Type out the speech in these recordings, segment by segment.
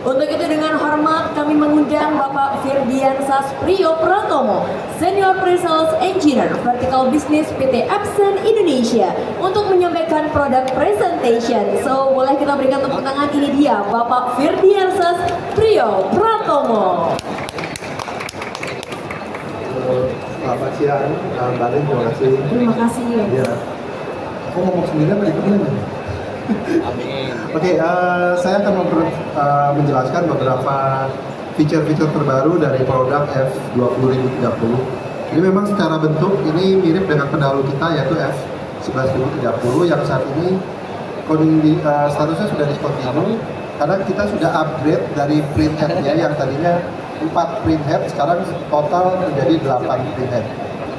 Untuk itu dengan hormat kami mengundang Bapak Firdiansah Priyo Pratomo, Senior Pre-Sales Engineer Vertical Business PT Epson Indonesia untuk menyampaikan product presentation. So, boleh kita berikan tepuk tangan, ini dia Bapak Firdiansah Priyo Pratomo. Selamat siang, Mbak Lin, terima kasih. Terima kasih. Ya. Aku ngomong sendiri apa ditemenin? Amin. Oke, saya akan menjelaskan beberapa fitur-fitur terbaru dari produk F20030. Jadi memang secara bentuk ini mirip dengan pendahulu kita yaitu F11030 yang saat ini statusnya sudah discontinue karena kita sudah upgrade dari printhead-nya yang tadinya 4 printhead sekarang total menjadi 8 printhead.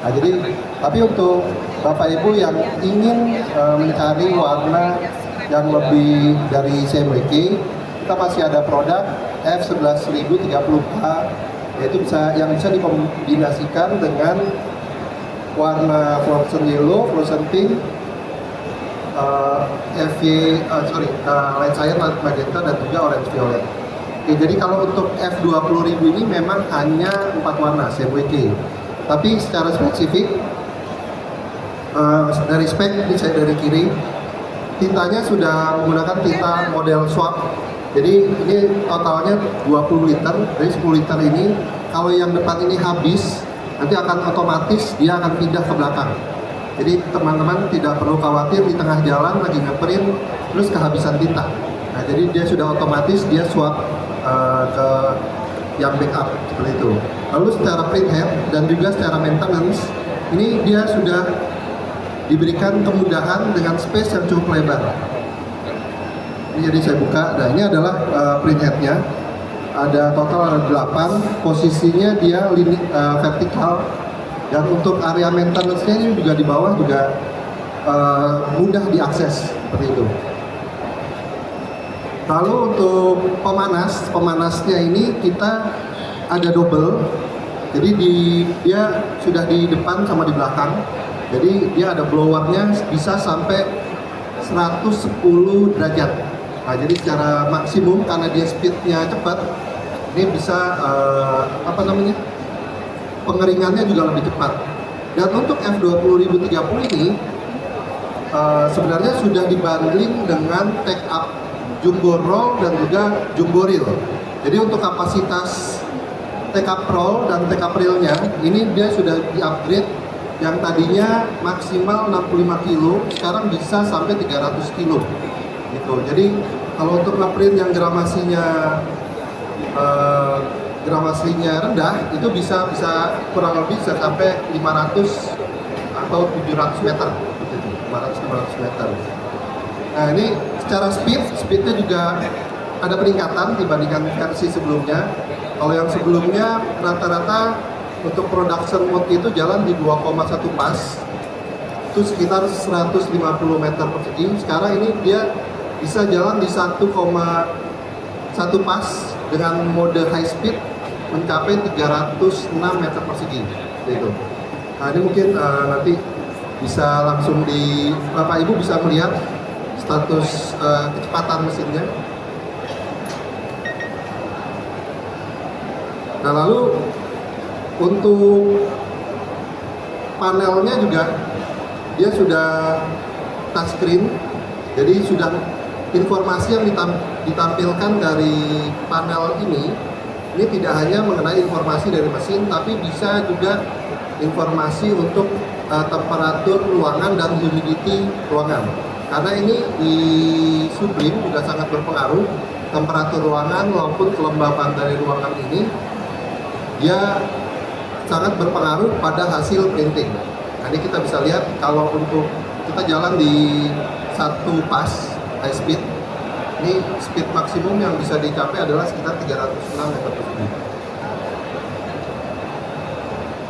Nah, jadi tapi untuk Bapak Ibu yang ingin mencari warna yang lebih dari CMYK, kita masih ada produk F11030K yaitu yang bisa dikombinasikan dengan warna fluorescent yellow, fluorescent pink, light cyan, light magenta dan juga orange violet. Oke, jadi kalau untuk F20000 ini memang hanya 4 warna CMYK. Tapi secara spesifik dari spek ini saya dari kiri, tintanya sudah menggunakan tinta model swap. Jadi ini totalnya 20 liter. Dari 10 liter ini kalau yang depan ini habis, nanti akan otomatis dia akan pindah ke belakang. Jadi teman-teman tidak perlu khawatir di tengah jalan lagi ngeprint terus kehabisan tinta. Nah, jadi dia sudah otomatis dia swap ke yang backup seperti itu. Lalu secara printhead dan juga secara maintenance ini dia sudah diberikan kemudahan dengan space yang cukup lebar. Ini jadi saya buka. Nah, ini adalah printheadnya. Ada total ada 8. Posisinya dia vertikal. Dan untuk area maintenance-nya ini juga di bawah juga mudah diakses seperti itu. Lalu untuk pemanasnya ini kita ada double. Jadi dia sudah di depan sama di belakang. Jadi dia ada blowernya bisa sampai 110 derajat. Nah, jadi secara maksimum karena dia speednya cepat, ini bisa pengeringannya juga lebih cepat. Dan untuk F20030 ini sebenarnya sudah dibundling dengan take up jumbo roll dan juga jumbo reel. Jadi untuk kapasitas take up roll dan take up reel-nya ini dia sudah di-upgrade yang tadinya maksimal 65 kilo, sekarang bisa sampai 300 kilo. Gitu. Jadi kalau untuk ngeprint yang gramasinya rendah itu bisa kurang lebih bisa sampai 500 atau 700 meter, 500-500 meter. Nah, ini secara speednya juga ada peningkatan dibandingkan versi sebelumnya. Kalau yang sebelumnya rata-rata untuk production mode itu jalan di 2,1 pas, itu sekitar 150 meter persegi. Sekarang ini dia bisa jalan di 1,1 pas dengan mode high speed mencapai 306 meter persegi. Gitu. Nah, ini mungkin nanti bisa langsung Bapak Ibu bisa melihat status kecepatan mesinnya. Nah, lalu untuk panelnya juga dia sudah touchscreen, jadi sudah informasi yang ditampilkan dari panel ini tidak hanya mengenai informasi dari mesin, tapi bisa juga informasi untuk temperatur ruangan dan humidity ruangan. Karena ini di Sublime juga sangat berpengaruh temperatur ruangan maupun kelembapan dari ruangan ini, dia sangat berpengaruh pada hasil printing. Nah, ini kita bisa lihat kalau untuk kita jalan di 1 pas high speed, ini speed maksimum yang bisa dicapai adalah sekitar 306 meter persegi.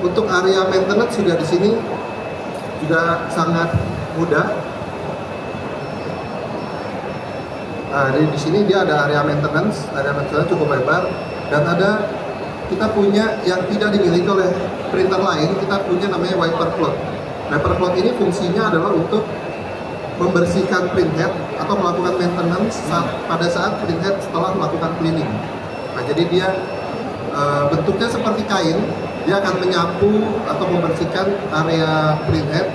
Untuk area maintenance juga di sini sudah sangat mudah. Nah, di sini dia ada area maintenance cukup lebar, dan kita punya yang tidak dimiliki oleh printer lain, kita punya namanya wiper cloth. Wiper cloth ini fungsinya adalah untuk membersihkan printhead atau melakukan maintenance pada saat printhead setelah melakukan cleaning. Nah, jadi dia bentuknya seperti kain, dia akan menyapu atau membersihkan area printhead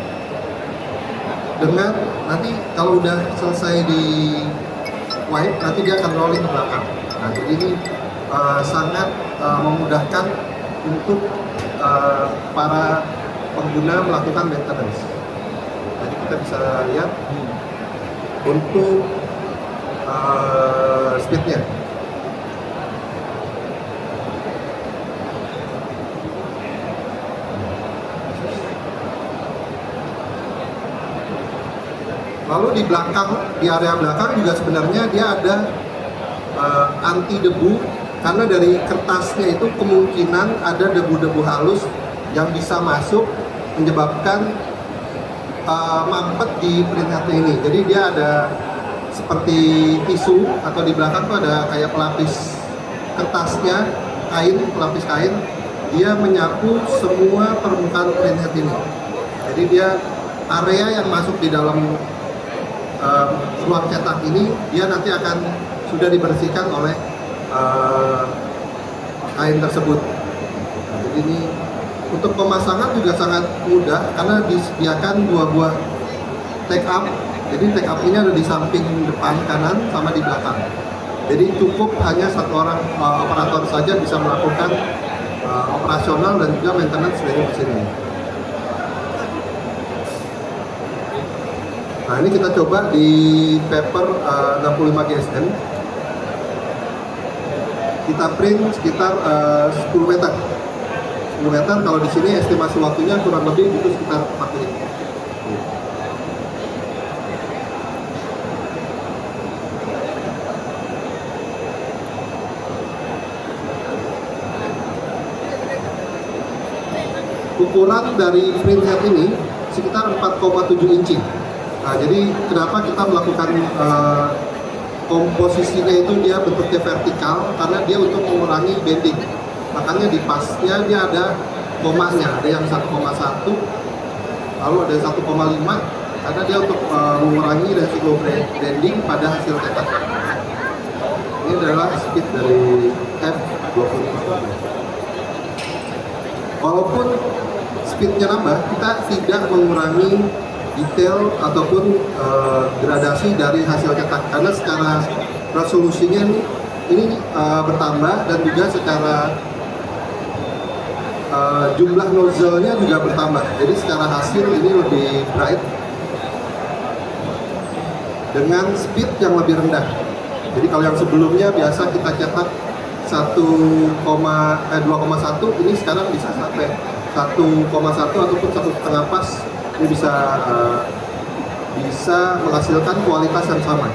dengan nanti kalau udah selesai di wipe, nanti dia akan rolling ke belakang. Nah, jadi ini sangat memudahkan untuk para pengguna melakukan maintenance. Jadi kita bisa lihat untuk speednya. Lalu di belakang, di area belakang juga sebenarnya dia ada anti debu, karena dari kertasnya itu kemungkinan ada debu-debu halus yang bisa masuk menyebabkan mampet di printhead ini. Jadi dia ada seperti tisu atau di belakang tuh ada kayak pelapis kertasnya, kain, pelapis kain. Dia menyapu semua permukaan printhead ini. Jadi dia area yang masuk di dalam ruang cetak ini, dia nanti akan sudah dibersihkan oleh kain tersebut. Nah, jadi ini untuk pemasangan juga sangat mudah karena disediakan dua buah take up. Jadi take up ini ada di samping depan kanan sama di belakang. Jadi cukup hanya satu orang operator saja bisa melakukan operasional dan juga maintenance dari mesin ini. Nah, ini kita coba di paper 65 GSM. Kita print sekitar 10 meter. 10 meter, kalau di sini estimasi waktunya kurang lebih itu sekitar 4 menit. Ukuran dari printhead ini sekitar 4,7 inci. Nah, jadi kenapa kita melakukan komposisinya itu dia bentuknya vertikal, karena dia untuk mengurangi bending. Makanya di pasnya dia ada komanya, ada yang 1,1, lalu ada 1,5, karena dia untuk mengurangi resiko bending pada hasil cetak. Ini adalah speed dari F25. Walaupun speednya nambah, kita tidak mengurangi detail ataupun gradasi dari hasil cetak, karena secara resolusinya ini bertambah dan juga secara jumlah nozzle-nya juga bertambah. Jadi secara hasil ini lebih bright dengan speed yang lebih rendah. Jadi kalau yang sebelumnya biasa kita cetak 2,1, ini sekarang bisa sampai 1,1 ataupun 1,5 pas. Ini bisa menghasilkan kualitas yang sama.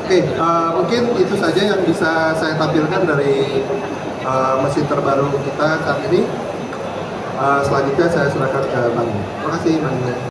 Oke, mungkin itu saja yang bisa saya tampilkan dari mesin terbaru kita saat ini. Selanjutnya saya serahkan ke Bang. Terima kasih, Bang.